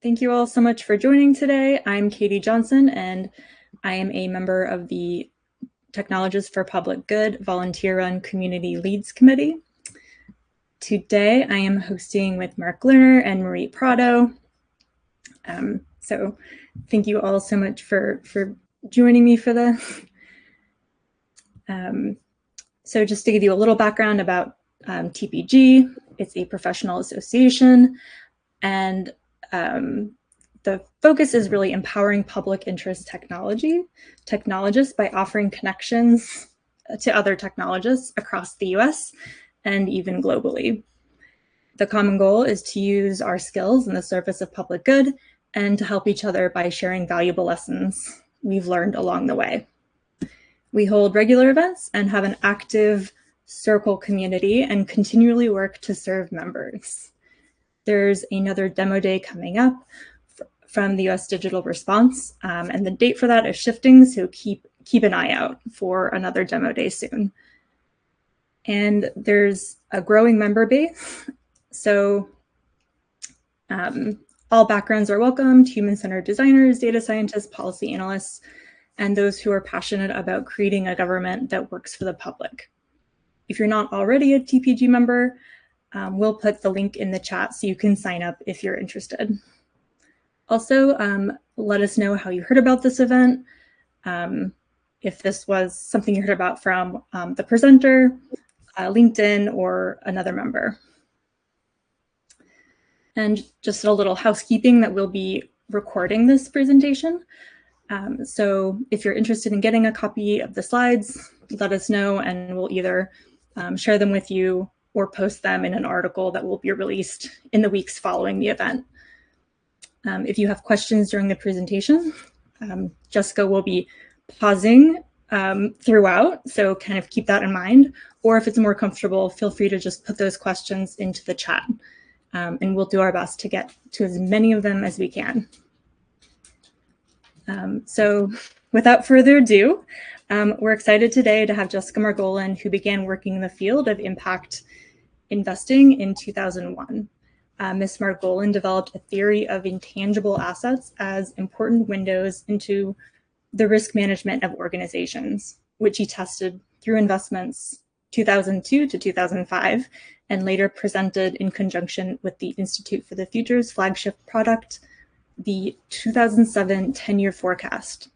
Thank you all so much for joining today. I'm Katie Johnson, and I am a member of the Technologists for Public Good Volunteer-Run Community Leads Committee. Today, I am hosting with Mark Lerner and Marie Prado. So thank you all so much for joining me for this. So just to give you a little background about TPG, it's a professional association, and the focus is really empowering public interest technologists by offering connections to other technologists across the US and even globally. The common goal is to use our skills in the service of public good and to help each other by sharing valuable lessons we've learned along the way. We hold regular events and have an active circle community and continually work to serve members. There's another demo day coming up from the US Digital Response, and the date for that is shifting, so keep an eye out for another demo day soon. And there's a growing member base, so all backgrounds are welcomed: human-centered designers, data scientists, policy analysts, and those who are passionate about creating a government that works for the public. If you're not already a TPG member, we'll put the link in the chat so you can sign up if you're interested. Also, let us know how you heard about this event, if this was something you heard about from the presenter, LinkedIn, or another member. And just a little housekeeping that we'll be recording this presentation. So if you're interested in getting a copy of the slides, let us know and we'll either share them with you or post them in an article that will be released in the weeks following the event. If you have questions during the presentation, Jessica will be pausing throughout, so kind of keep that in mind. Or if it's more comfortable, feel free to just put those questions into the chat, and we'll do our best to get to as many of them as we can. So without further ado, we're excited today to have Jessica Margolin, who began working in the field of impact investing in 2001. Ms. Margolin developed a theory of intangible assets as important windows into the risk management of organizations, which he tested through investments 2002 to 2005, and later presented in conjunction with the Institute for the Future's flagship product, the 2007 10-year forecast.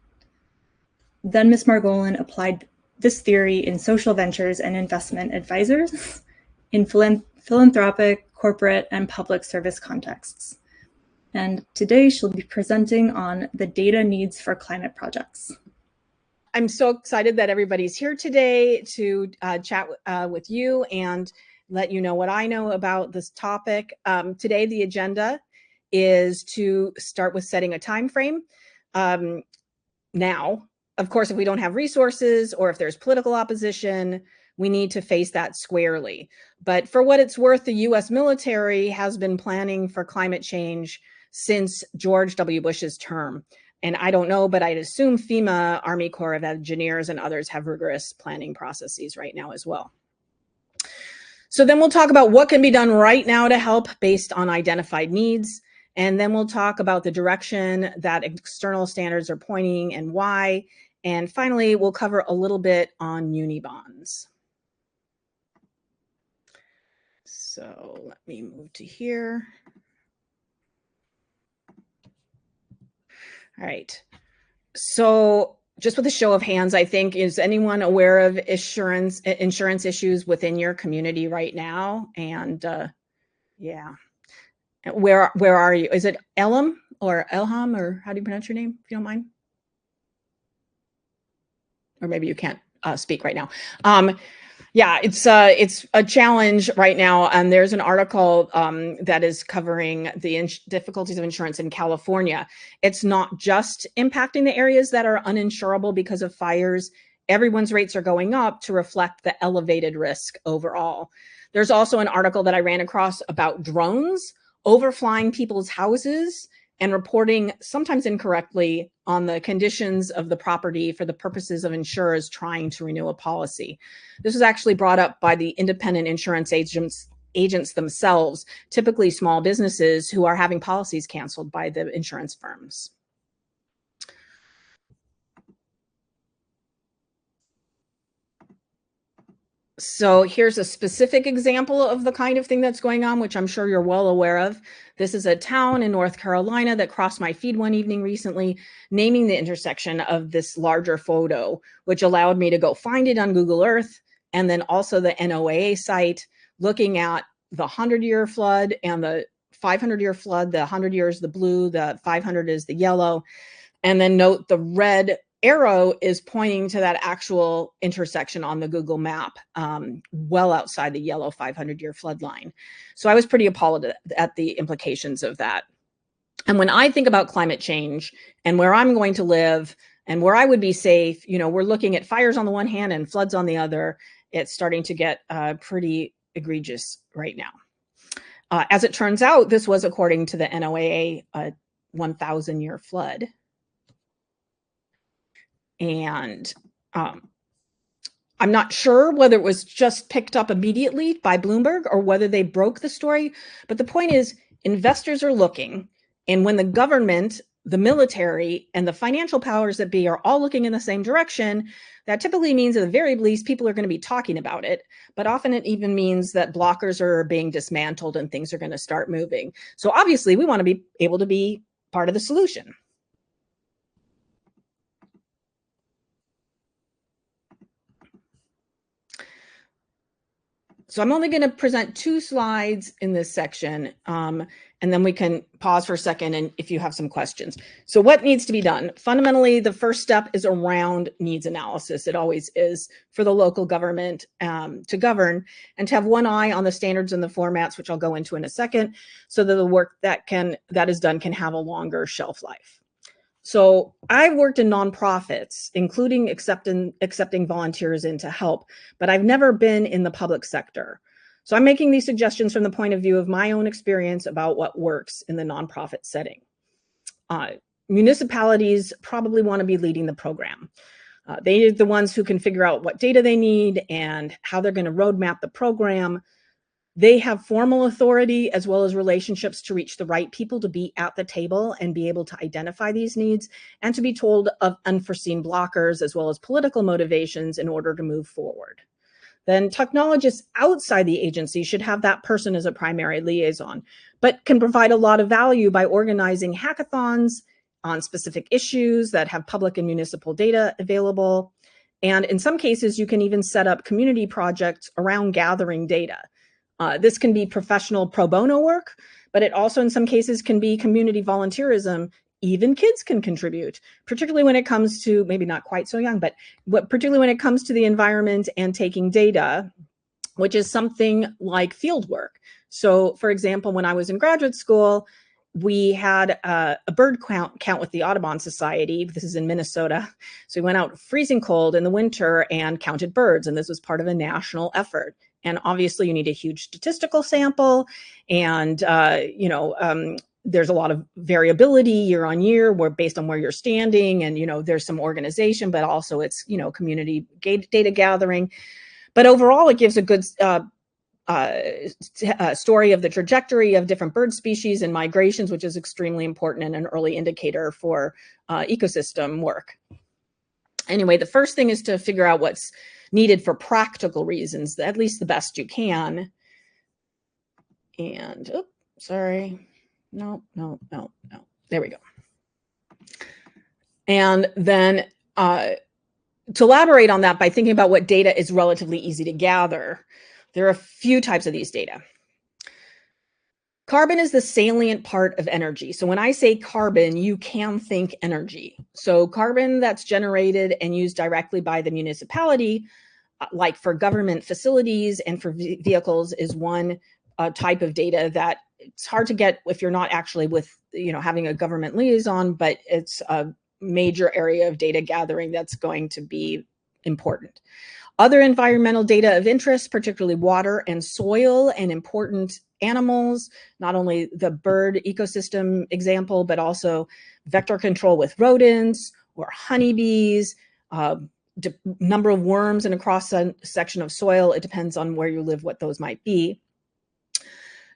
Then Ms. Margolin applied this theory in social ventures and investment advisors, in philanthropic, corporate, and public service contexts. And today she'll be presenting on the data needs for climate projects. I'm so excited that everybody's here today to chat with you and let you know what I know about this topic. Today, the agenda is to start with setting a time frame. Now, of course, if we don't have resources or if there's political opposition, we need to face that squarely. But for what it's worth, the US military has been planning for climate change since George W. Bush's term. And I don't know, but I'd assume FEMA, Army Corps of Engineers, and others have rigorous planning processes right now as well. So then we'll talk about what can be done right now to help based on identified needs. And then we'll talk about the direction that external standards are pointing and why. And finally, we'll cover a little bit on muni bonds. So let me move to here. All right. So just with a show of hands, I think, is anyone aware of insurance issues within your community right now? And yeah, where are you? Is it Elham or Elham, or how do you pronounce your name, if you don't mind? Or maybe you can't speak right now. Yeah, it's a challenge right now. And there's an article that is covering the difficulties of insurance in California. It's not just impacting the areas that are uninsurable because of fires. Everyone's rates are going up to reflect the elevated risk overall. There's also an article that I ran across about drones overflying people's houses and reporting, sometimes incorrectly, on the conditions of the property for the purposes of insurers trying to renew a policy. This was actually brought up by the independent insurance agents agents themselves, typically small businesses who are having policies canceled by the insurance firms. So here's a specific example of the kind of thing that's going on, which I'm sure you're well aware of. This is a town in North Carolina that crossed my feed one evening recently, naming the intersection of this larger photo, which allowed me to go find it on Google Earth, and then also the NOAA site, looking at the 100-year flood and the 500-year flood. The 100 years the blue, the 500 is the yellow. And then note the red arrow is pointing to that actual intersection on the Google map, well outside the yellow 500-year flood line. So I was pretty appalled at the implications of that. And when I think about climate change and where I'm going to live and where I would be safe, you know, we're looking at fires on the one hand and floods on the other. It's starting to get pretty egregious right now. As it turns out, this was according to the NOAA 1,000-year flood. And I'm not sure whether it was just picked up immediately by Bloomberg or whether they broke the story. But the point is, investors are looking. And when the government, the military, and the financial powers that be are all looking in the same direction, that typically means at the very least, people are going to be talking about it. But often it even means that blockers are being dismantled and things are going to start moving. So obviously, we want to be able to be part of the solution. So I'm only going to present 2 slides in this section, and then we can pause for a second and if you have some questions. So what needs to be done? Fundamentally, the first step is around needs analysis. It always is for the local government to govern and to have one eye on the standards and the formats, which I'll go into in a second, so that the work that is done can have a longer shelf life. So I've worked in nonprofits, including accepting volunteers in to help, but I've never been in the public sector. So I'm making these suggestions from the point of view of my own experience about what works in the nonprofit setting. Municipalities probably want to be leading the program. They're the ones who can figure out what data they need and how they're going to roadmap the program. They have formal authority as well as relationships to reach the right people to be at the table and be able to identify these needs and to be told of unforeseen blockers as well as political motivations in order to move forward. Then technologists outside the agency should have that person as a primary liaison, but can provide a lot of value by organizing hackathons on specific issues that have public and municipal data available. And in some cases, you can even set up community projects around gathering data. This can be professional pro bono work, but it also in some cases can be community volunteerism. Even kids can contribute, particularly when it comes to, maybe not quite so young, but particularly when it comes to the environment and taking data, which is something like field work. So for example, when I was in graduate school, we had a bird count with the Audubon Society. This is in Minnesota. So we went out freezing cold in the winter and counted birds. And this was part of a national effort. And obviously you need a huge statistical sample and, there's a lot of variability year on year based on where you're standing. And, there's some organization, but also it's, community data gathering. But overall, it gives a good story of the trajectory of different bird species and migrations, which is extremely important and an early indicator for ecosystem work. Anyway, the first thing is to figure out what's needed for practical reasons, at least the best you can. And, sorry. No. There we go. And then to elaborate on that by thinking about what data is relatively easy to gather, there are a few types of these data. Carbon is the salient part of energy. So when I say carbon, you can think energy. So carbon that's generated and used directly by the municipality, like for government facilities and for vehicles, is one type of data that it's hard to get if you're not actually with, having a government liaison, but it's a major area of data gathering that's going to be important. Other environmental data of interest, particularly water and soil and important animals, not only the bird ecosystem example, but also vector control with rodents or honeybees, number of worms in a cross section of soil. It depends on where you live, what those might be.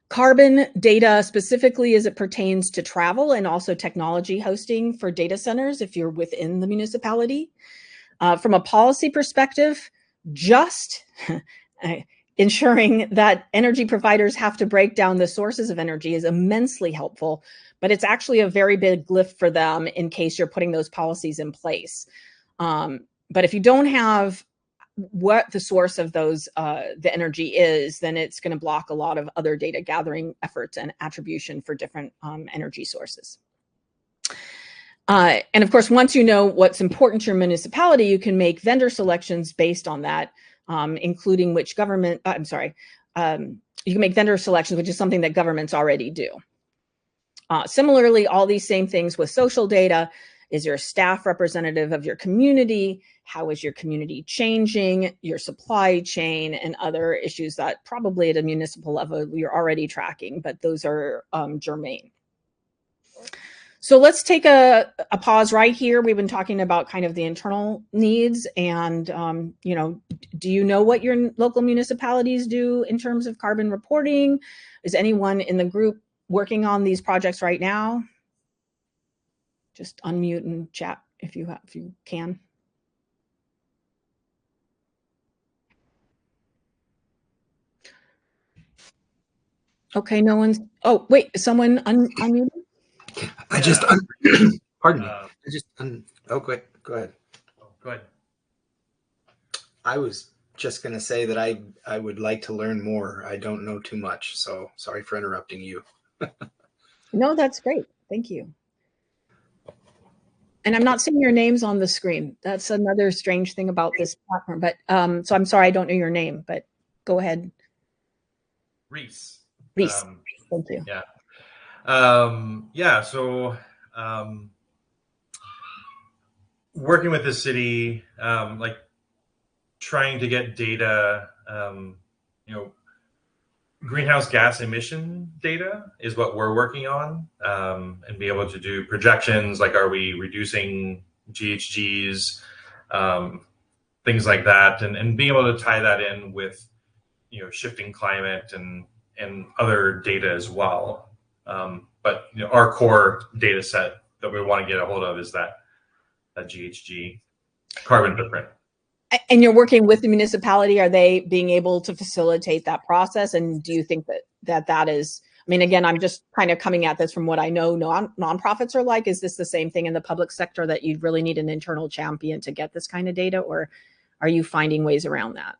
Carbon data specifically as it pertains to travel and also technology hosting for data centers if you're within the municipality. From a policy perspective, just ensuring that energy providers have to break down the sources of energy is immensely helpful, but it's actually a very big lift for them in case you're putting those policies in place. But if you don't have what the source of those the energy is, then it's going to block a lot of other data gathering efforts and attribution for different energy sources. And of course, once you know what's important to your municipality, you can make vendor selections based on that, including which government, you can make vendor selections, which is something that governments already do. Similarly, all these same things with social data. Is your staff representative of your community? How is your community changing? Your supply chain and other issues that probably at a municipal level you're already tracking, but those are germane. So let's take a pause right here. We've been talking about kind of the internal needs and, do you know what your local municipalities do in terms of carbon reporting? Is anyone in the group working on these projects right now? Just unmute and chat if you can. Okay, no one's. Oh, wait, is someone unmuted? I just pardon me. I just oh, go ahead. Go ahead. I was just going to say that I would like to learn more. I don't know too much, so sorry for interrupting you. No, that's great. Thank you. And I'm not seeing your names on the screen. That's another strange thing about this platform. But so I'm sorry, I don't know your name, but go ahead. Reese. Reese. Thank you. Yeah. Yeah. So working with the city, like trying to get data, greenhouse gas emission data is what we're working on, and be able to do projections like, are we reducing GHGs, things like that, and being able to tie that in with, shifting climate and other data as well. But our core data set that we want to get a hold of is that GHG carbon footprint. And you're working with the municipality. Are they being able to facilitate that process? And do you think that is, I mean, again, I'm just kind of coming at this from what I know nonprofits are like. Is this the same thing in the public sector, that you really need an internal champion to get this kind of data, or are you finding ways around that?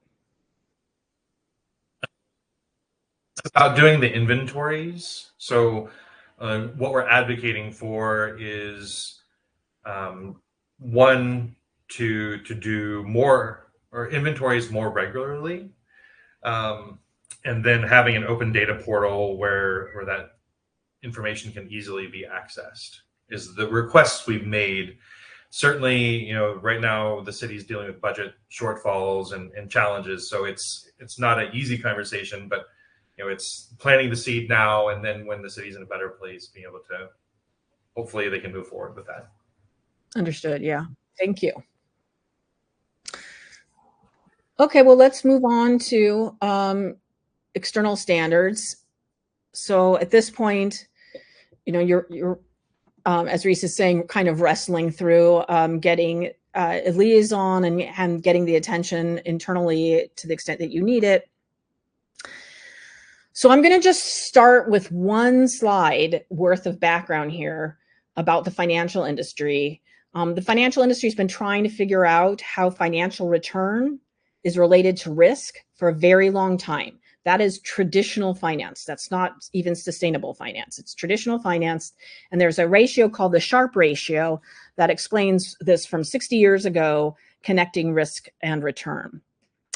It's about doing the inventories. So what we're advocating for is one, to do more or inventories more regularly, and then having an open data portal where that information can easily be accessed is the requests we've made. Certainly, right now the city's dealing with budget shortfalls and challenges, so it's not an easy conversation, but it's planting the seed now, and then when the city's in a better place, being able to, hopefully they can move forward with that. Understood. Yeah. Thank you. Okay, well, let's move on to external standards. So at this point, you're as Reese is saying, kind of wrestling through getting a liaison and getting the attention internally to the extent that you need it. So I'm going to just start with one slide worth of background here about the financial industry. The financial industry has been trying to figure out how financial return is related to risk for a very long time. That is traditional finance. That's not even sustainable finance. It's traditional finance. And there's a ratio called the Sharpe ratio that explains this from 60 years ago, connecting risk and return.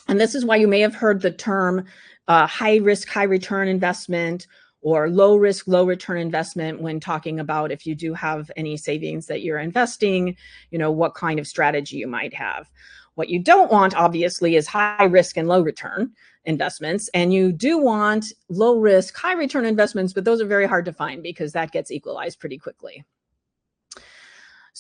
And this is why you may have heard the term high risk, high return investment, or low risk, low return investment when talking about if you do have any savings that you're investing, what kind of strategy you might have. What you don't want, obviously, is high risk and low return investments. And you do want low risk, high return investments, but those are very hard to find because that gets equalized pretty quickly.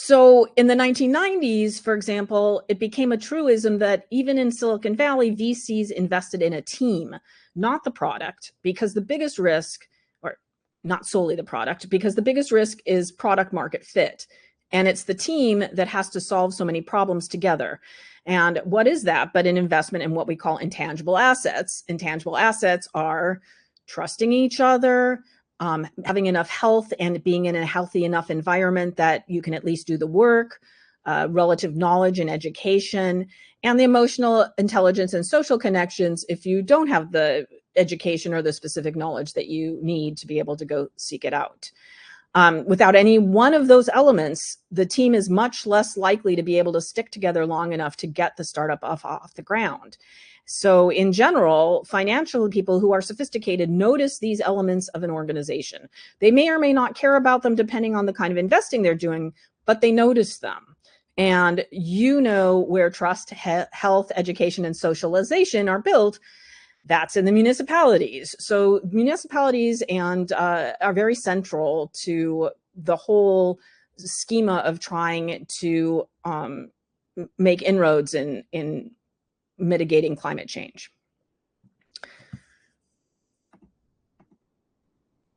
So in the 1990s, for example, it became a truism that even in Silicon Valley, VCs invested in a team, not the product, because the biggest risk, or not solely the product, because the biggest risk is product market fit. And it's the team that has to solve so many problems together. And what is that but an investment in what we call intangible assets? Intangible assets are trusting each other, having enough health and being in a healthy enough environment that you can at least do the work, relative knowledge and education, and the emotional intelligence and social connections if you don't have the education or the specific knowledge that you need to be able to go seek it out. Without any one of those elements, the team is much less likely to be able to stick together long enough to get the startup off the ground. So in general, financial people who are sophisticated notice these elements of an organization. They may or may not care about them depending on the kind of investing they're doing, but they notice them. And you know where trust, health, education, and socialization are built. That's in the municipalities. So municipalities are very central to the whole schema of trying to make inroads in mitigating climate change.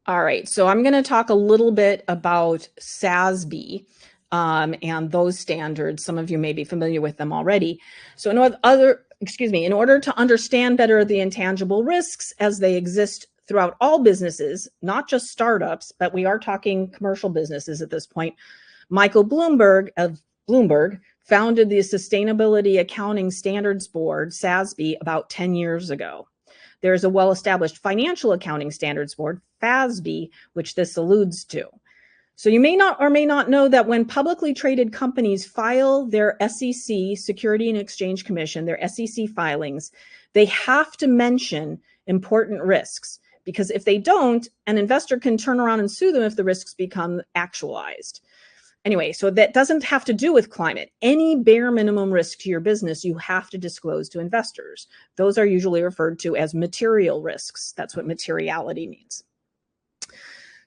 All right, so I'm going to talk a little bit about SASB and those standards. Some of you may be familiar with them already. So in order to understand better the intangible risks as they exist throughout all businesses, not just startups, but we are talking commercial businesses at this point, Michael Bloomberg of Bloomberg founded the Sustainability Accounting Standards Board, SASB, about 10 years ago. There's a well-established Financial Accounting Standards Board, FASB, which this alludes to. So you may not or may not know that when publicly traded companies file their SEC, Security and Exchange Commission, their SEC filings, they have to mention important risks, because if they don't, an investor can turn around and sue them if the risks become actualized. Anyway, so that doesn't have to do with climate. Any bare minimum risk to your business, you have to disclose to investors. Those are usually referred to as material risks. That's what materiality means.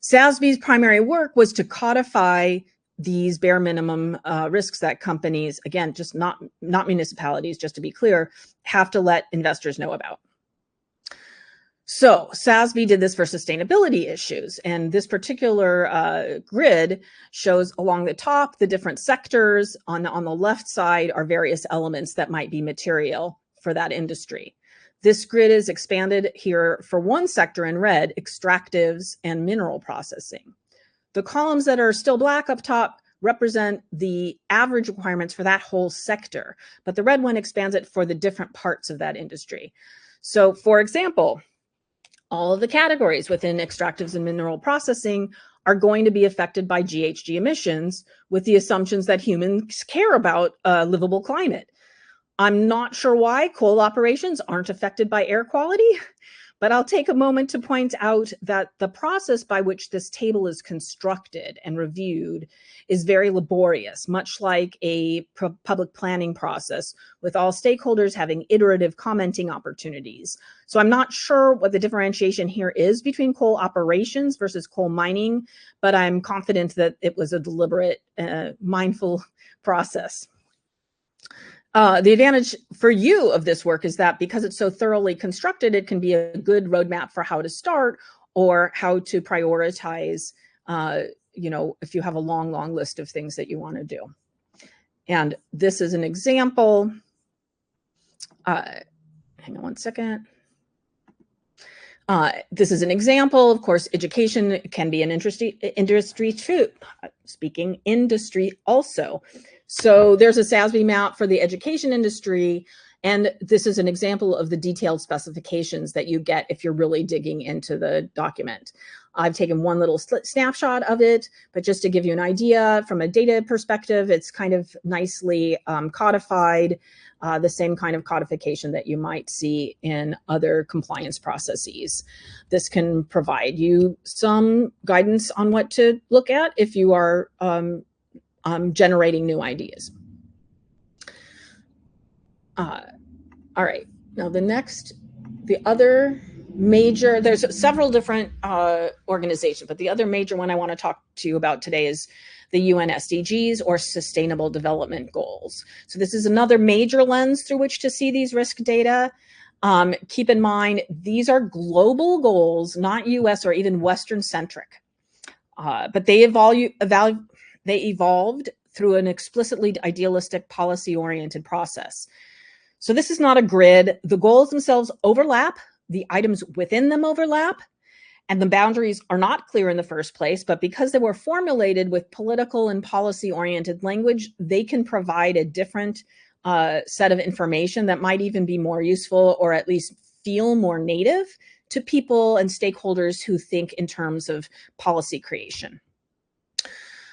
SASB's primary work was to codify these bare minimum risks that companies, again, just not municipalities, just to be clear, have to let investors know about. So SASB did this for sustainability issues, and this particular grid shows along the top the different sectors. On the left side are various elements that might be material for that industry. This grid is expanded here for one sector in red, extractives and mineral processing. The columns that are still black up top represent the average requirements for that whole sector, but the red one expands it for the different parts of that industry. So for example, all of the categories within extractives and mineral processing are going to be affected by GHG emissions, with the assumptions that humans care about a livable climate. I'm not sure why coal operations aren't affected by air quality, but I'll take a moment to point out that the process by which this table is constructed and reviewed is very laborious, much like a public planning process, with all stakeholders having iterative commenting opportunities. So I'm not sure what the differentiation here is between coal operations versus coal mining, but I'm confident that it was a deliberate, mindful process. The advantage for you of this work is that because it's so thoroughly constructed, it can be a good roadmap for how to start or how to prioritize, if you have a long list of things that you want to do. And this is an example. Hang on one second. This is an example. Of course, education can be an industry too. Speaking industry also. So there's a SASB map for the education industry, and this is an example of the detailed specifications that you get if you're really digging into the document. I've taken one little snapshot of it, but just to give you an idea from a data perspective, it's kind of nicely codified, the same kind of codification that you might see in other compliance processes. This can provide you some guidance on what to look at if you are generating new ideas. All right, now the other major, there's several different organizations, but the other major one I want to talk to you about today is the UN SDGs or Sustainable Development Goals. So this is another major lens through which to see these risk data. Keep in mind, these are global goals, not US or even Western centric, but they evolved through an explicitly idealistic policy-oriented process. So this is not a grid. The goals themselves overlap, the items within them overlap, and the boundaries are not clear in the first place, but because they were formulated with political and policy-oriented language, they can provide a different set of information that might even be more useful or at least feel more native to people and stakeholders who think in terms of policy creation.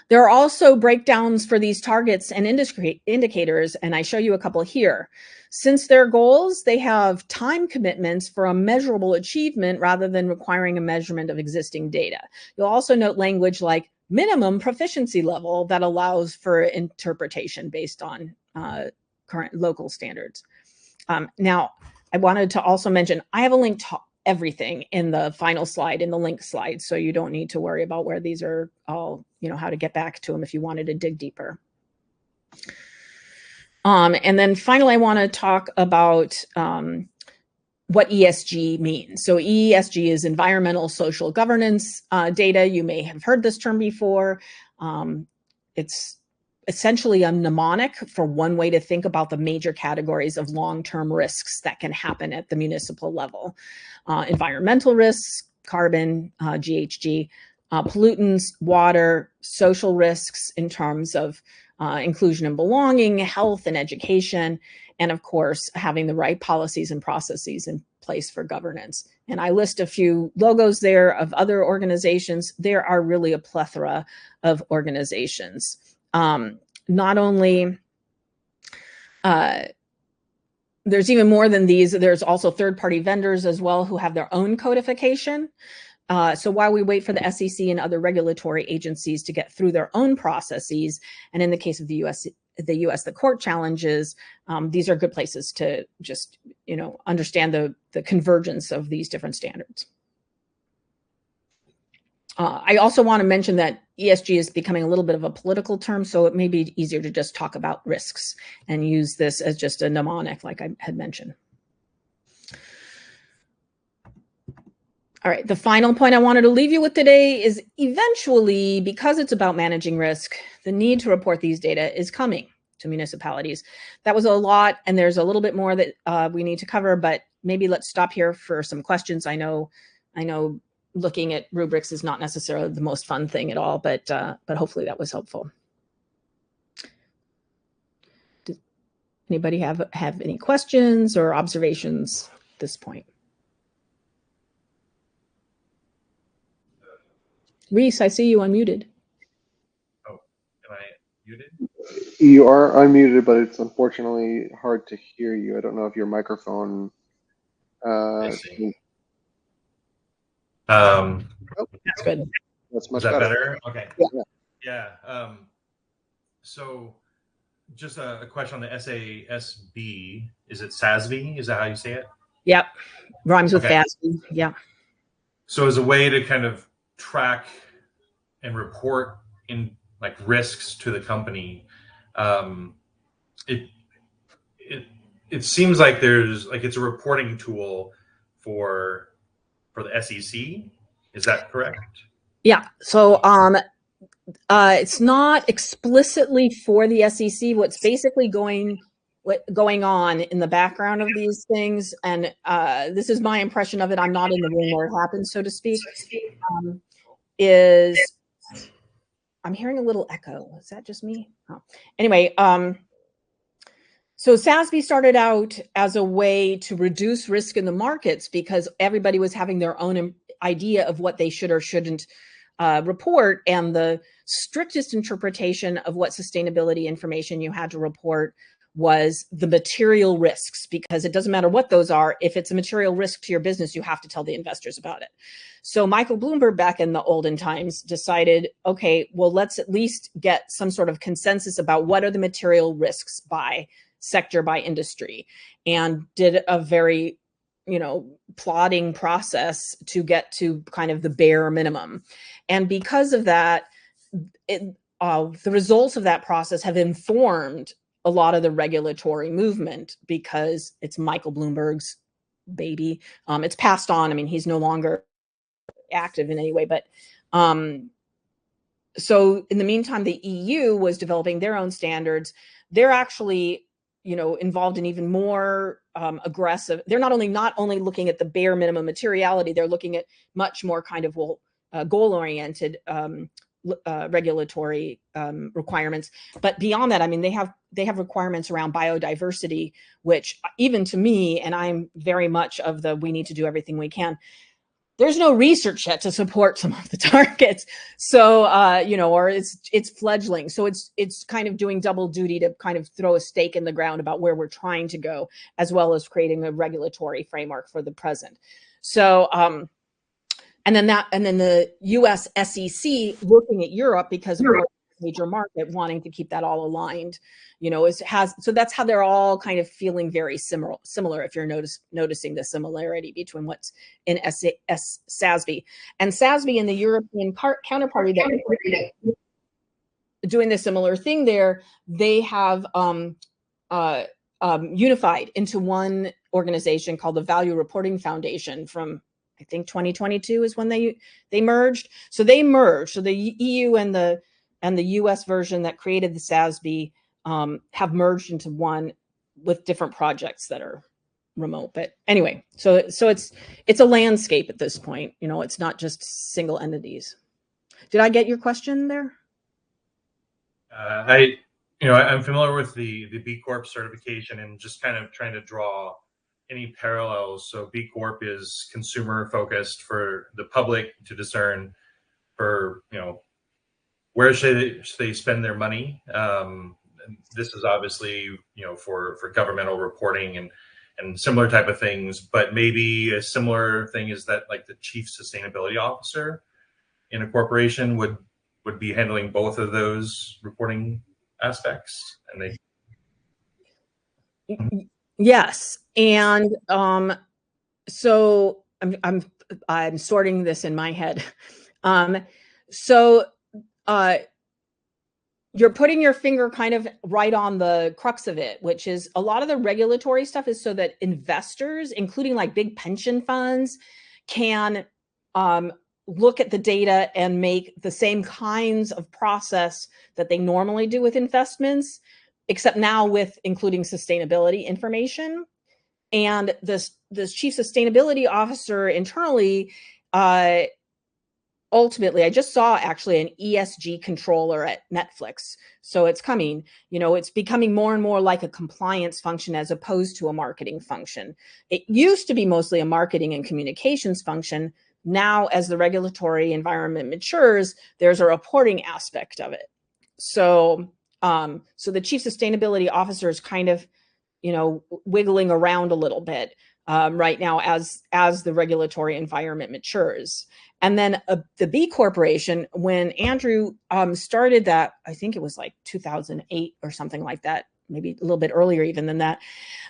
There are also breakdowns for these targets and indicators, and I show you a couple here. Since they're goals, they have time commitments for a measurable achievement rather than requiring a measurement of existing data. You'll also note language like minimum proficiency level that allows for interpretation based on current local standards. Now, I wanted to also mention, I have a link to everything in the final slide, in the link slide, so you don't need to worry about where these are all, how to get back to them if you wanted to dig deeper. And then finally, I want to talk about what ESG means. So ESG is environmental social governance data. You may have heard this term before. It's essentially a mnemonic for one way to think about the major categories of long-term risks that can happen at the municipal level. Environmental risks, carbon, GHG, pollutants, water, social risks in terms of inclusion and belonging, health and education, and of course, having the right policies and processes in place for governance. And I list a few logos there of other organizations. There are really a plethora of organizations. Not only, there's even more than these, there's also third-party vendors as well who have their own codification. So while we wait for the SEC and other regulatory agencies to get through their own processes, and in the case of the US, the court challenges, these are good places to just, understand the convergence of these different standards. I also want to mention that ESG is becoming a little bit of a political term, so it may be easier to just talk about risks and use this as just a mnemonic, like I had mentioned. All right, the final point I wanted to leave you with today is eventually, because it's about managing risk, the need to report these data is coming to municipalities. That was a lot, and there's a little bit more that we need to cover, but maybe let's stop here for some questions. I know looking at rubrics is not necessarily the most fun thing at all, but hopefully that was helpful. Does anybody have any questions or observations at this point? Reese, I see you unmuted. Oh, am I muted? You are unmuted, but it's unfortunately hard to hear you. I don't know if your microphone. That's good. That's much Is that better. Okay. Yeah. So just a question on the SASB. Is it SASB? Is that how you say it? Yep. Rhymes with FASB. Yeah. So as a way to kind of track and report in like risks to the company, it seems like it's a reporting tool for the SEC. Is that correct? Yeah. So it's not explicitly for the SEC. What's basically going on in the background of these things, and this is my impression of it, I'm not in the room where it happens, so to speak, is I'm hearing a little echo. Is that just me? Oh. Anyway, so SASB started out as a way to reduce risk in the markets because everybody was having their own idea of what they should or shouldn't report, and the strictest interpretation of what sustainability information you had to report was the material risks, because it doesn't matter what those are. If it's a material risk to your business, you have to tell the investors about it. So Michael Bloomberg, back in the olden times, decided, okay, well, let's at least get some sort of consensus about what are the material risks by sector, by industry, and did a very plotting process to get to kind of the bare minimum. And because of that, the results of that process have informed a lot of the regulatory movement because it's Michael Bloomberg's baby. It's passed on. I mean, he's no longer active in any way, but so in the meantime, the EU was developing their own standards. They're actually, involved in even more aggressive. They're not only looking at the bare minimum materiality, they're looking at much more kind of goal-oriented regulatory requirements. But beyond that, I mean, they have requirements around biodiversity, which even to me, and I'm very much of the we need to do everything we can. There's no research yet to support some of the targets. So, or it's fledgling. So it's kind of doing double duty to kind of throw a stake in the ground about where we're trying to go, as well as creating a regulatory framework for the present. So, and then the US SEC looking at Europe because of a major market, wanting to keep that all aligned, so that's how they're all kind of feeling very similar. If you're noticing the similarity between what's in SASB and SASB and the European counterparty that doing the similar thing there, they have unified into one organization called the Value Reporting Foundation from, I think 2022 is when they merged. So they merged. So the EU and the US version that created the SASB have merged into one with different projects that are remote. But anyway, so it's a landscape at this point. It's not just single entities. Did I get your question there? I'm familiar with the B Corp certification and just kind of trying to draw any parallels. So B Corp is consumer focused for the public to discern for, where should they spend their money. This is obviously, for governmental reporting and similar type of things, but maybe a similar thing is that like the chief sustainability officer in a corporation would be handling both of those reporting aspects, and yes. And so I'm sorting this in my head. So you're putting your finger kind of right on the crux of it, which is a lot of the regulatory stuff is so that investors, including like big pension funds, can look at the data and make the same kinds of process that they normally do with investments, except now with including sustainability information. And this chief sustainability officer internally, ultimately, I just saw actually an ESG controller at Netflix. So it's coming, it's becoming more and more like a compliance function as opposed to a marketing function. It used to be mostly a marketing and communications function. Now, as the regulatory environment matures, there's a reporting aspect of it. So, so the chief sustainability officer is kind of, wiggling around a little bit right now as the regulatory environment matures. And then the B Corporation, when Andrew started that, I think it was like 2008 or something like that, maybe a little bit earlier even than that,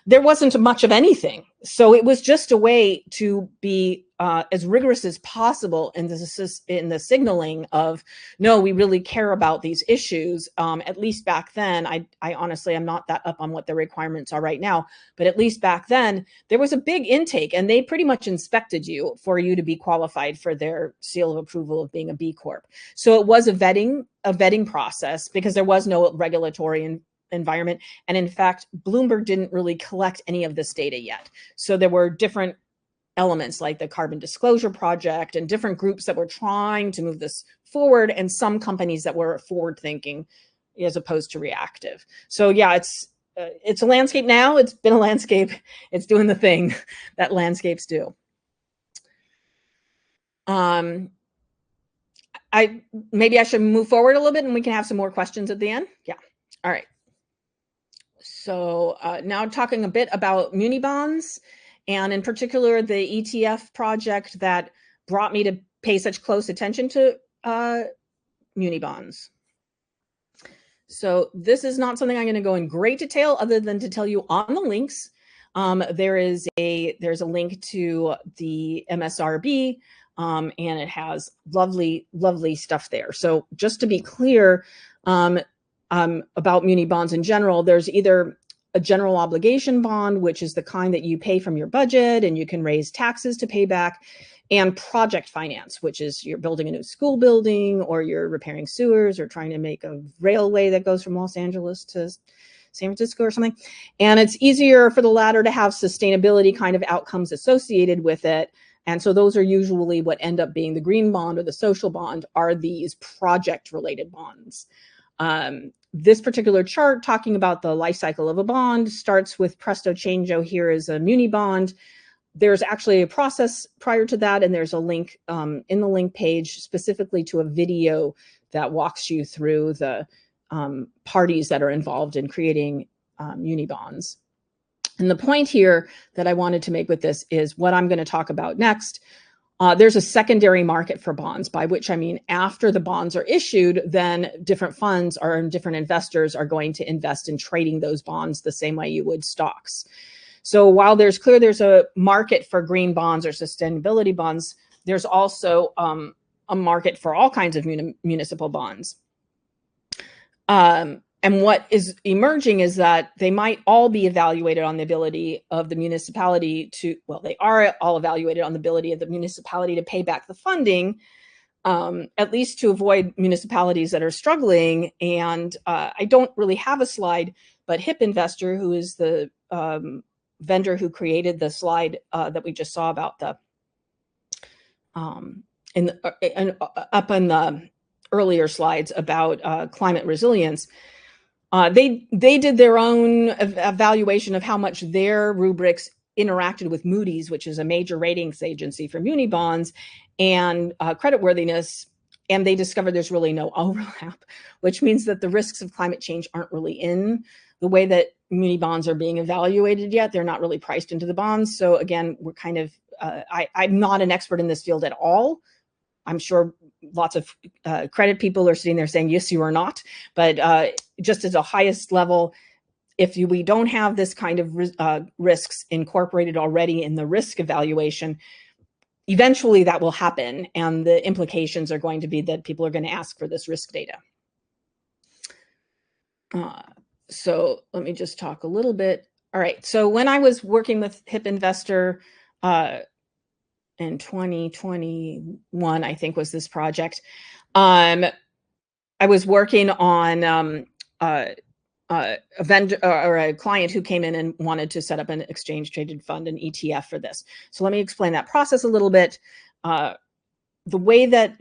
there wasn't much of anything. So it was just a way to be as rigorous as possible in the signaling of, no, we really care about these issues. At least back then, I honestly am not that up on what the requirements are right now, but at least back then, there was a big intake and they pretty much inspected you for you to be qualified for their seal of approval of being a B Corp. So it was a vetting process because there was no regulatory environment. And in fact, Bloomberg didn't really collect any of this data yet. So there were different elements like the Carbon Disclosure Project and different groups that were trying to move this forward, and some companies that were forward thinking as opposed to reactive. So yeah, it's a landscape now. It's been a landscape. It's doing the thing that landscapes do. Maybe I should move forward a little bit and we can have some more questions at the end. Yeah. All right. So now talking a bit about muni bonds, and in particular, the ETF project that brought me to pay such close attention to muni bonds. So this is not something I'm going to go in great detail other than to tell you on the links. There's a link to the MSRB and it has lovely, lovely stuff there. So just to be clear about muni bonds in general, there's either a general obligation bond, which is the kind that you pay from your budget and you can raise taxes to pay back, and project finance, which is you're building a new school building or you're repairing sewers or trying to make a railway that goes from Los Angeles to San Francisco or something. And it's easier for the latter to have sustainability kind of outcomes associated with it. And so those are usually what end up being the green bond or the social bond, are these project related bonds. This particular chart talking about the life cycle of a bond starts with presto changeo. Here is a muni bond. There's actually a process prior to that, and there's a link in the link page specifically to a video that walks you through the parties that are involved in creating muni bonds. And the point here that I wanted to make with this is what I'm going to talk about next. There's a secondary market for bonds, by which I mean after the bonds are issued, then different funds or different investors are going to invest in trading those bonds the same way you would stocks. So while there's a market for green bonds or sustainability bonds, there's also a market for all kinds of municipal bonds. And what is emerging is that they might all be evaluated on the ability of the municipality to, well, they are all evaluated on the ability of the municipality to pay back the funding, at least to avoid municipalities that are struggling. And I don't really have a slide, but HIP Investor, who is the vendor who created the slide that we just saw about the, up in the earlier slides about climate resilience, they did their own evaluation of how much their rubrics interacted with Moody's, which is a major ratings agency for muni bonds, and creditworthiness, and they discovered there's really no overlap, which means that the risks of climate change aren't really in the way that muni bonds are being evaluated yet. They're not really priced into the bonds. So again, we're kind of, I'm not an expert in this field at all. I'm sure lots of credit people are sitting there saying, yes, you are not. But just at the highest level, if we don't have this kind of risks incorporated already in the risk evaluation, eventually that will happen. And the implications are going to be that people are going to ask for this risk data. So let me just talk a little bit. All right. So when I was working with HIP Investor, in 2021, I think was this project. I was working on a vendor or a client who came in and wanted to set up an exchange traded fund, an ETF for this. So let me explain that process a little bit. The way that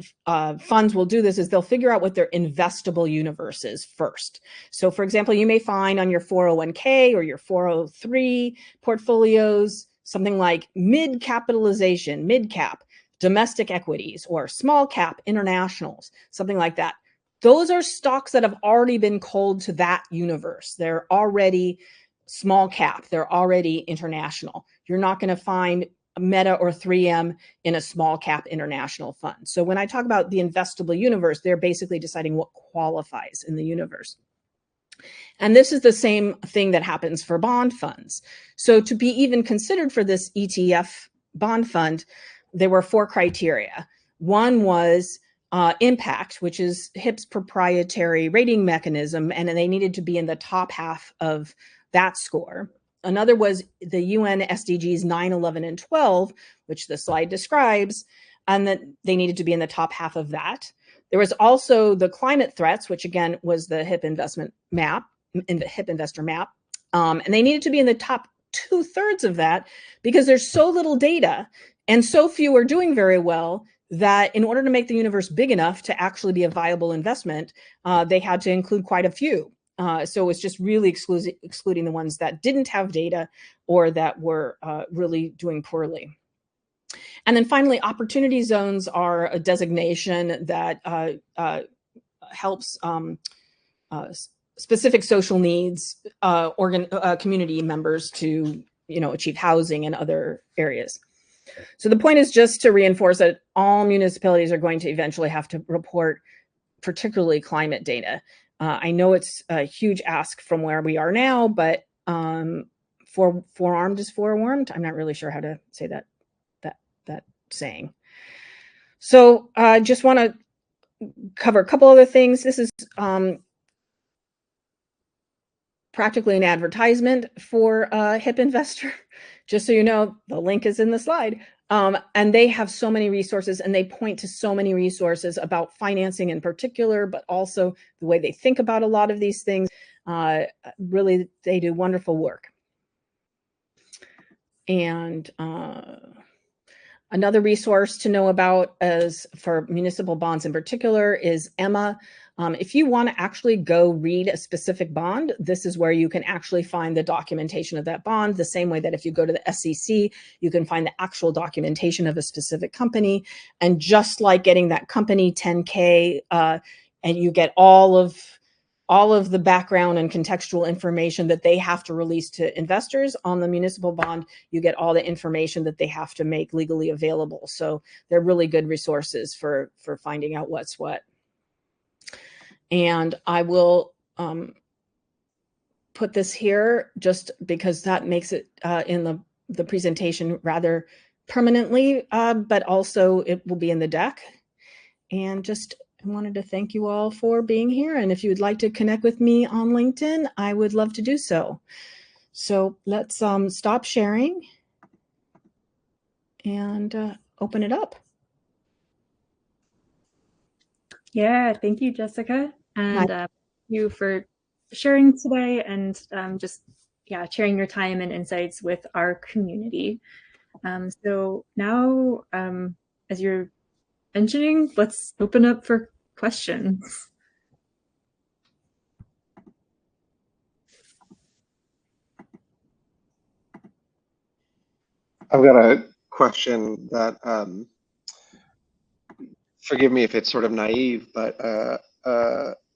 funds will do this is they'll figure out what their investable universe is first. So for example, you may find on your 401k or your 403 portfolios something like mid-capitalization, mid-cap, domestic equities, or small-cap internationals, something like that. Those are stocks that have already been called to that universe. They're already small cap. They're already international. You're not going to find Meta or 3M in a small cap international fund. So when I talk about the investable universe, they're basically deciding what qualifies in the universe. And this is the same thing that happens for bond funds. So to be even considered for this ETF bond fund, there were 4 criteria. One was impact, which is HIP's proprietary rating mechanism, and they needed to be in the top half of that score. Another was the UN SDGs 9, 11, and 12, which the slide describes, and that they needed to be in the top half of that. There was also the climate threats, which again was the HIP investment map, in the HIP investor map. And they needed to be in the top 2/3 of that because there's so little data and so few are doing very well that in order to make the universe big enough to actually be a viable investment, they had to include quite a few. So it's just really excluding the ones that didn't have data or that were really doing poorly. And then finally, opportunity zones are a designation that helps specific social needs community members to achieve housing and other areas. So the point is just to reinforce that all municipalities are going to eventually have to report particularly climate data. I know it's a huge ask from where we are now, but forearmed is forewarned. I'm not really sure how to say that saying. So I just want to cover a couple other things. This is practically an advertisement for HIP Investor. Just so you know, the link is in the slide. And they have so many resources, and they point to so many resources about financing in particular, but also the way they think about a lot of these things. Really, they do wonderful work. And another resource to know about as for municipal bonds in particular is EMMA. If you want to actually go read a specific bond, this is where you can actually find the documentation of that bond, the same way that if you go to the SEC, you can find the actual documentation of a specific company. And just like getting that company 10K, and you get all of the background and contextual information that they have to release to investors on the municipal bond, you get all the information that they have to make legally available. So they're really good resources for finding out what's what. And I will put this here just because that makes it in the presentation rather permanently, but also it will be in the deck. And just I wanted to thank you all for being here. And if you would like to connect with me on LinkedIn, I would love to do so. So let's stop sharing and open it up. Yeah, thank you, Jessica. And thank you for sharing today and just sharing your time and insights with our community. So now, as you're mentioning, let's open up for questions. I've got a question that, forgive me if it's sort of naive, but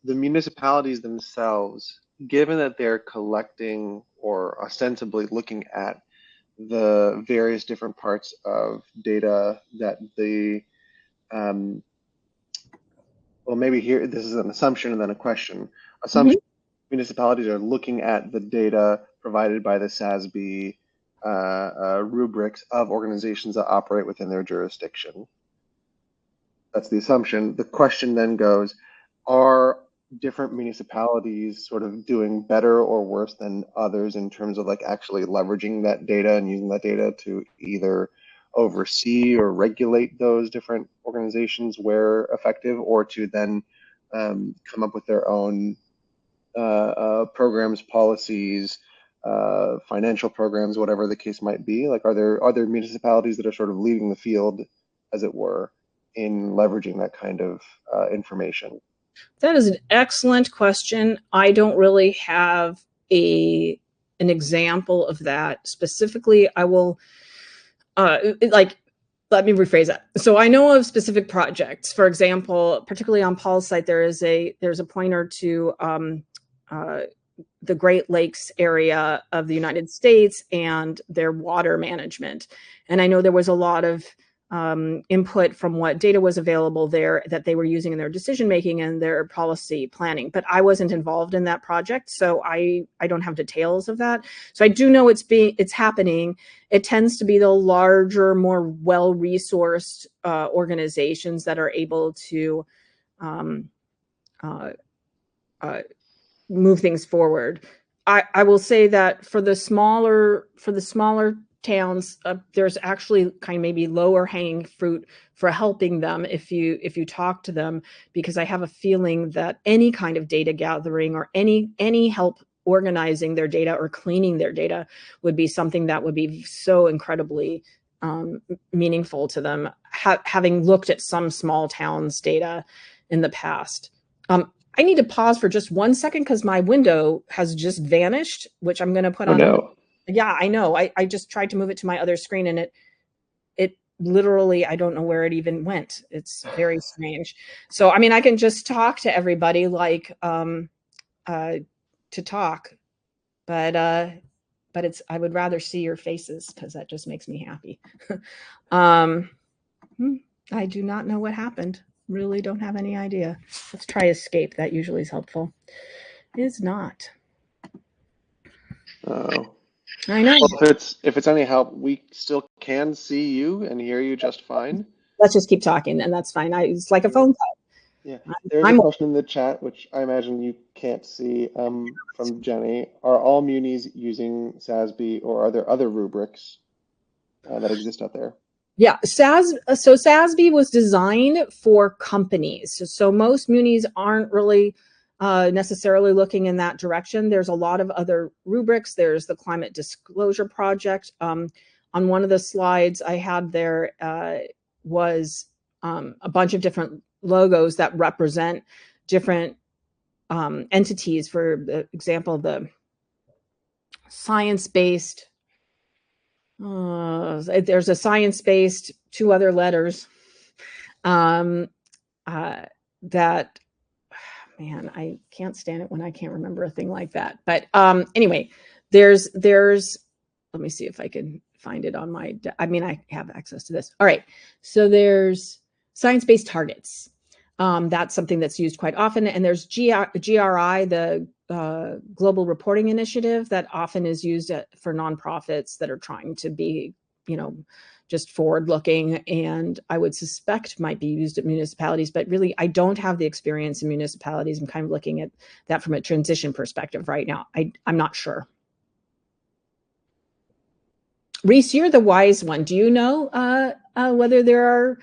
the municipalities themselves, given that they're collecting or ostensibly looking at the various different parts of data that the, well, maybe here, this is an assumption and then a question. Assumption, municipalities are looking at the data provided by the SASB rubrics of organizations that operate within their jurisdiction. That's the assumption. The question then goes, are different municipalities sort of doing better or worse than others in terms of like actually leveraging that data and using that data to either oversee or regulate those different organizations where effective, or to then come up with their own programs, policies, financial programs, whatever the case might be? Like, are there municipalities that are sort of leading the field, as it were, in leveraging that kind of information? That is an excellent question. I don't really have an example of that specifically. I will let me rephrase that. So I know of specific projects. For example, particularly on Paul's site, there's a pointer to the Great Lakes area of the United States and their water management. And I know there was a lot of input from what data was available there that they were using in their decision making and their policy planning. But I wasn't involved in that project, so I don't have details of that. So I do know it's happening. It tends to be the larger, more well-resourced organizations that are able to move things forward. I will say that for the smaller towns, there's actually kind of maybe lower hanging fruit for helping them if you talk to them, because I have a feeling that any kind of data gathering or any help organizing their data or cleaning their data would be something that would be so incredibly meaningful to them, having looked at some small towns' data in the past. I need to pause for just 1 second because my window has just vanished, which I'm going to put on. No. Yeah, I know. I just tried to move it to my other screen and it literally, I don't know where it even went. It's very strange. So, I mean, I can just talk to everybody like to talk, but I would rather see your faces because that just makes me happy. I do not know what happened. Really don't have any idea. Let's try escape. That usually is helpful. It is not. Oh. I know. Well, if it's any help, we still can see you and hear you just fine. let's just keep talking, and that's fine. It's like a phone call. Yeah, there's a question in the chat, which I imagine you can't see, from Jenny. Are all munis using SASB, or are there other rubrics that exist out there? Yeah, SASB was designed for companies. So most munis aren't really necessarily looking in that direction. There's a lot of other rubrics. There's the Climate Disclosure Project. On one of the slides I had there was a bunch of different logos that represent different entities. For example, the science-based, there's a science-based, 2 other letters that, man, I can't stand it when I can't remember a thing like that. But anyway, there's, let me see if I can find it on my, I mean, I have access to this. All right. So there's science-based targets. That's something that's used quite often. And there's GRI, the Global Reporting Initiative, that often is used for nonprofits that are trying to be, just forward-looking, and I would suspect might be used at municipalities, but really I don't have the experience in municipalities. I'm kind of looking at that from a transition perspective right now. I'm not sure. Reese, you're the wise one. Do you know whether there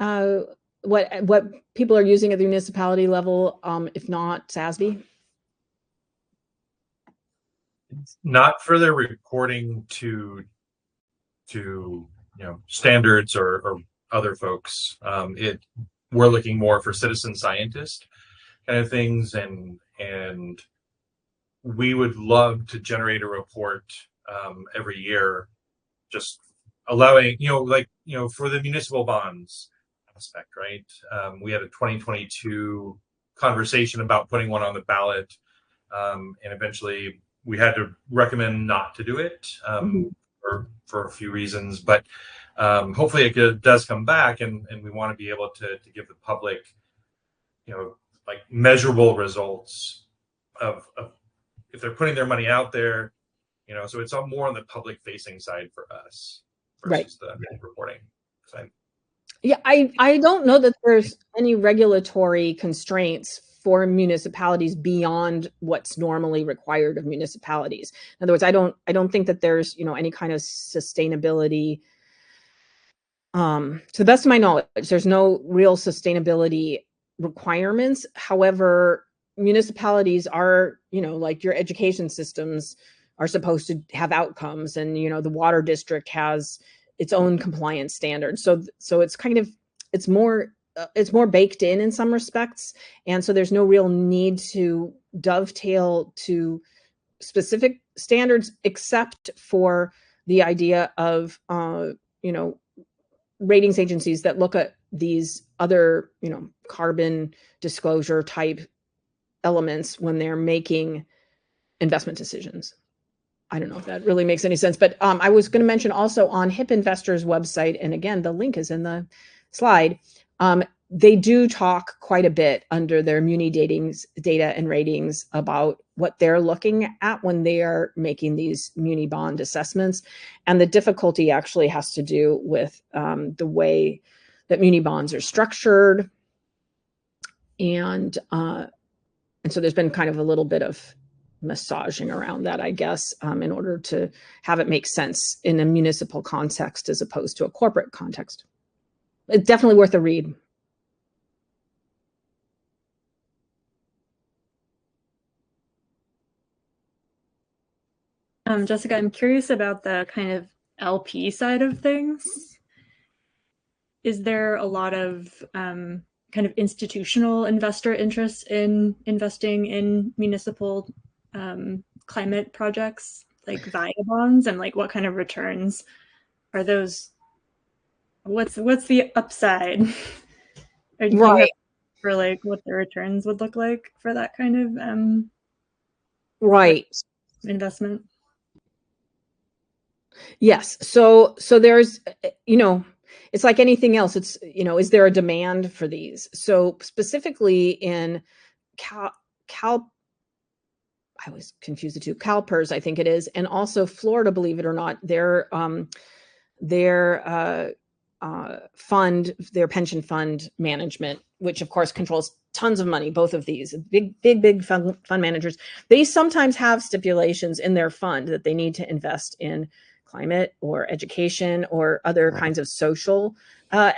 are what people are using at the municipality level, if not SASB? Not for their reporting to standards or other folks. We're looking more for citizen scientist kind of things, and we would love to generate a report every year, just allowing for the municipal bonds aspect, right? We had a 2022 conversation about putting one on the ballot, and eventually we had to recommend not to do it. For a few reasons, but hopefully it does come back, and we want to be able to give the public, like measurable results of if they're putting their money out there, so it's all more on the public facing side for us versus the reporting side. Yeah, I don't know that there's any regulatory constraints for municipalities beyond what's normally required of municipalities. In other words, I don't think that there's any kind of sustainability. To the best of my knowledge, there's no real sustainability requirements. However, municipalities are, like your education systems are supposed to have outcomes, and the water district has its own compliance standards. So it's kind of, it's more baked in some respects. And so there's no real need to dovetail to specific standards, except for the idea of, ratings agencies that look at these other, carbon disclosure type elements when they're making investment decisions. I don't know if that really makes any sense, but I was going to mention also on HIP Investors' website, and again, the link is in the slide, they do talk quite a bit under their muni data and ratings about what they're looking at when they are making these muni bond assessments. And the difficulty actually has to do with the way that muni bonds are structured. And so there's been kind of a little bit of massaging around that, I guess, in order to have it make sense in a municipal context as opposed to a corporate context. It's definitely worth a read. Jessica, I'm curious about the kind of LP side of things. Is there a lot of kind of institutional investor interest in investing in municipal climate projects like VIA bonds, and like what kind of returns are those? What's the upside? Or do you have for like what the returns would look like for that kind of investment? Yes. So there's, it's like anything else. It's, is there a demand for these? So specifically in I was confused the two, CalPERS, I think it is, and also Florida, believe it or not, their fund, their pension fund management, which of course controls tons of money. Both of these big fund managers, they sometimes have stipulations in their fund that they need to invest in climate or education or other kinds of social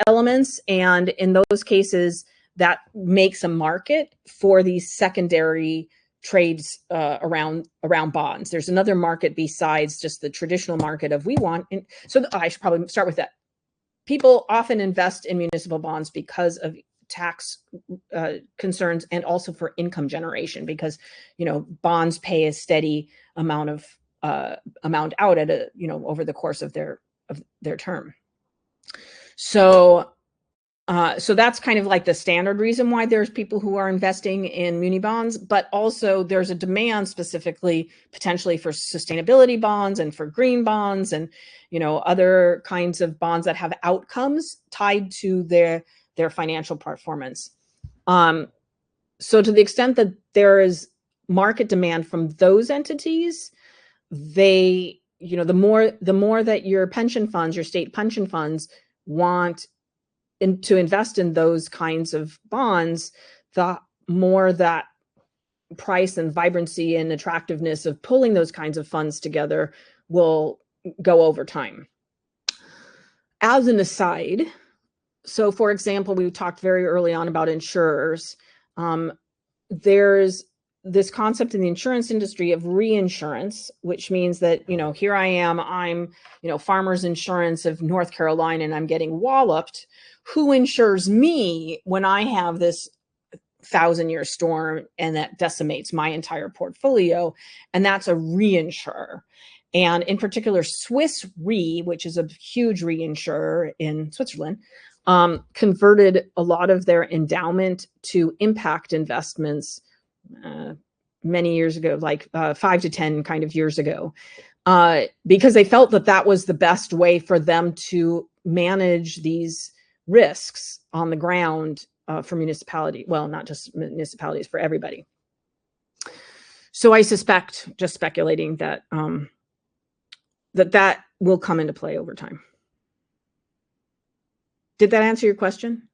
elements. And in those cases, that makes a market for these secondary trades around bonds. There's another market besides just the traditional market of we want. So I should probably start with that. People often invest in municipal bonds because of tax concerns and also for income generation, because bonds pay a steady amount out at a over the course of their term. So that's kind of like the standard reason why there's people who are investing in muni bonds, but also there's a demand specifically potentially for sustainability bonds and for green bonds and other kinds of bonds that have outcomes tied to their financial performance. So to the extent that there is market demand from those entities, they the more that your pension funds, your state pension funds want to invest in those kinds of bonds, the more that price and vibrancy and attractiveness of pulling those kinds of funds together will go over time. As an aside, so for example, we talked very early on about insurers. There's this concept in the insurance industry of reinsurance, which means that, here I am, I'm, Farmers Insurance of North Carolina, and I'm getting walloped. Who insures me when I have this 1,000-year storm and that decimates my entire portfolio? And that's a reinsurer. And in particular, Swiss Re, which is a huge reinsurer in Switzerland, converted a lot of their endowment to impact investments many years ago, like 5 to 10 kind of years ago, because they felt that was the best way for them to manage these risks on the ground for municipality. Well, not just municipalities, for everybody. So I suspect, just speculating, that that will come into play over time. Did that answer your question?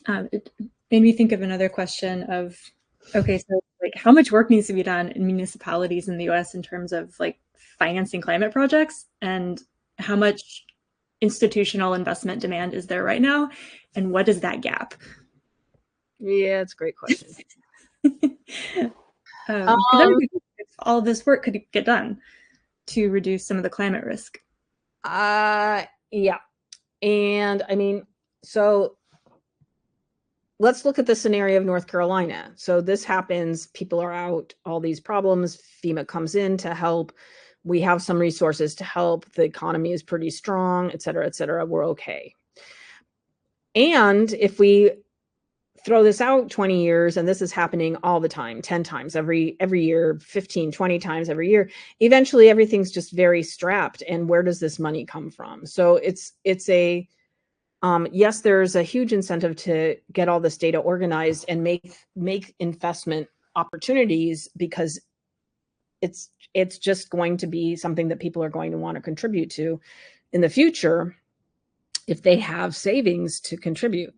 It made me think of another question of, okay, so how much work needs to be done in municipalities in the US in terms of financing climate projects, and how much institutional investment demand is there right now, and what is that gap? Yeah, it's a great question. If all this work could get done to reduce some of the climate risk. Yeah. And I mean, so let's look at the scenario of North Carolina. So this happens, people are out, all these problems, FEMA comes in to help. We have some resources to help. The economy is pretty strong, et cetera, we're okay. And if we throw this out 20 years, and this is happening all the time, 10 times every year, 15, 20 times every year, eventually everything's just very strapped. And where does this money come from? So it's a, yes, there's a huge incentive to get all this data organized and make investment opportunities, because it's just going to be something that people are going to want to contribute to in the future if they have savings to contribute.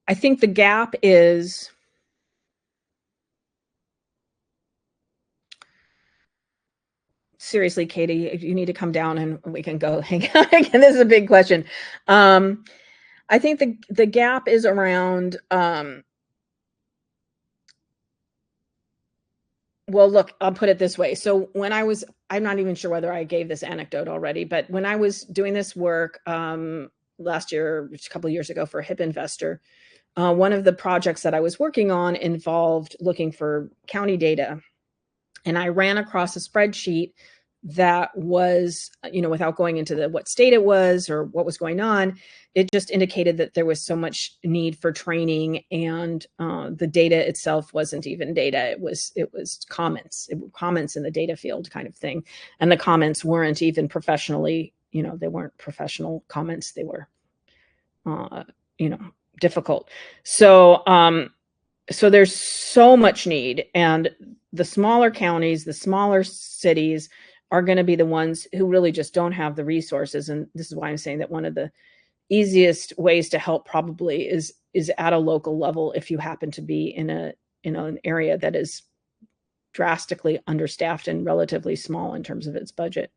I think the gap is, seriously, Katie, you need to come down and we can go hang out again. This is a big question. I think the gap is around, well, look, I'll put it this way. So when I'm not even sure whether I gave this anecdote already, but when I was doing this work last year, a couple of years ago for a HIP investor, one of the projects that I was working on involved looking for county data. And I ran across a spreadsheet that was, without going into what state it was or what was going on, it just indicated that there was so much need for training, and the data itself wasn't even data. It was comments, comments in the data field kind of thing. And the comments weren't even professionally, they weren't professional comments. They were, difficult. So, so there's so much need, and the smaller counties, the smaller cities are going to be the ones who really just don't have the resources. And this is why I'm saying that one of the easiest ways to help probably is at a local level if you happen to be in an area that is drastically understaffed and relatively small in terms of its budget.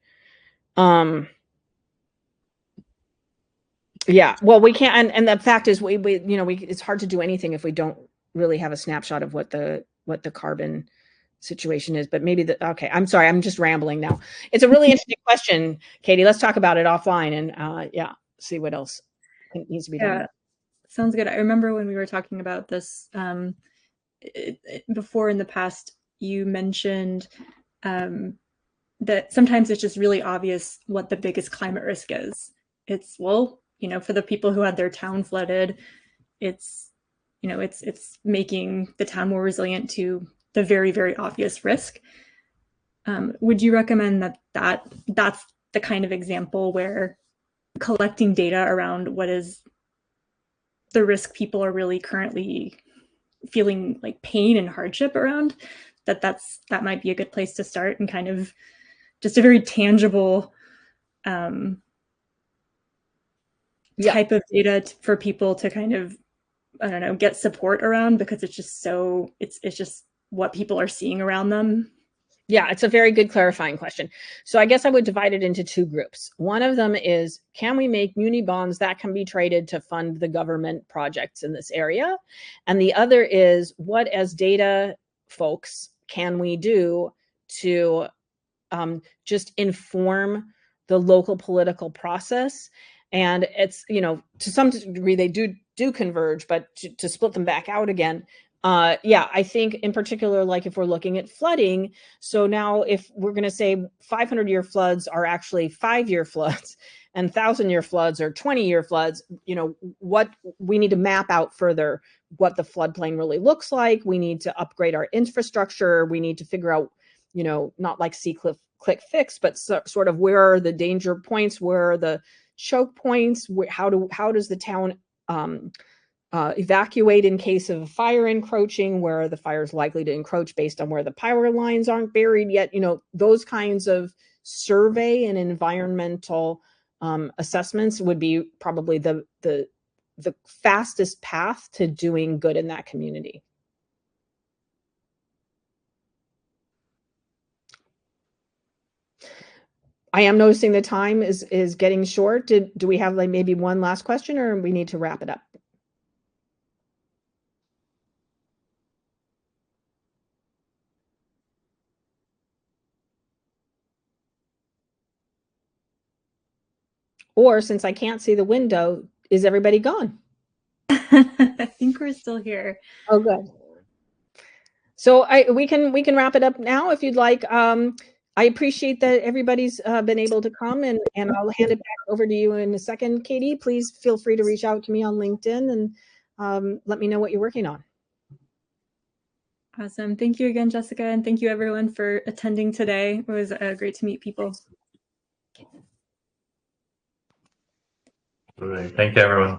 Yeah, well, we can't, and the fact is, we it's hard to do anything if we don't really have a snapshot of what the carbon situation is. But maybe okay, I'm sorry, I'm just rambling now. It's a really interesting question, Katie. Let's talk about it offline and yeah, see what else needs to be done. Sounds good. I remember when we were talking about this before in the past, you mentioned that sometimes it's just really obvious what the biggest climate risk is. It's, well, for the people who had their town flooded, it's making the town more resilient to the very, very obvious risk. Would you recommend that's the kind of example where collecting data around what is the risk people are really currently feeling like pain and hardship around, that might be a good place to start, and kind of just a very tangible type of data for people to kind of, I don't know, get support around, because it's just it's just what people are seeing around them. Yeah, it's a very good clarifying question. So I guess I would divide it into two groups. One of them is, can we make muni bonds that can be traded to fund the government projects in this area? And the other is, what as data folks can we do to just inform the local political process? And it's, to some degree they do converge, but to split them back out again, yeah, I think in particular, like if we're looking at flooding, so now if we're going to say 500-year floods are actually 5-year floods and 1,000-year floods or 20-year floods, what we need to map out further what the floodplain really looks like. We need to upgrade our infrastructure. We need to figure out, not like see, click, fix, but sort of where are the danger points, where are the choke points, how does the town evacuate in case of fire encroaching, where are the fires likely to encroach based on where the power lines aren't buried yet, those kinds of survey and environmental assessments would be probably the fastest path to doing good in that community. I am noticing the time is getting short. Do we have like maybe one last question, or we need to wrap it up? Or since I can't see the window, is everybody gone? I think we're still here. Oh, good. So we can wrap it up now if you'd like. I appreciate that everybody's been able to come, and I'll hand it back over to you in a second. Katie, please feel free to reach out to me on LinkedIn and let me know what you're working on. Awesome. Thank you again, Jessica, and thank you everyone for attending today. It was great to meet people. All right. Thank you, everyone.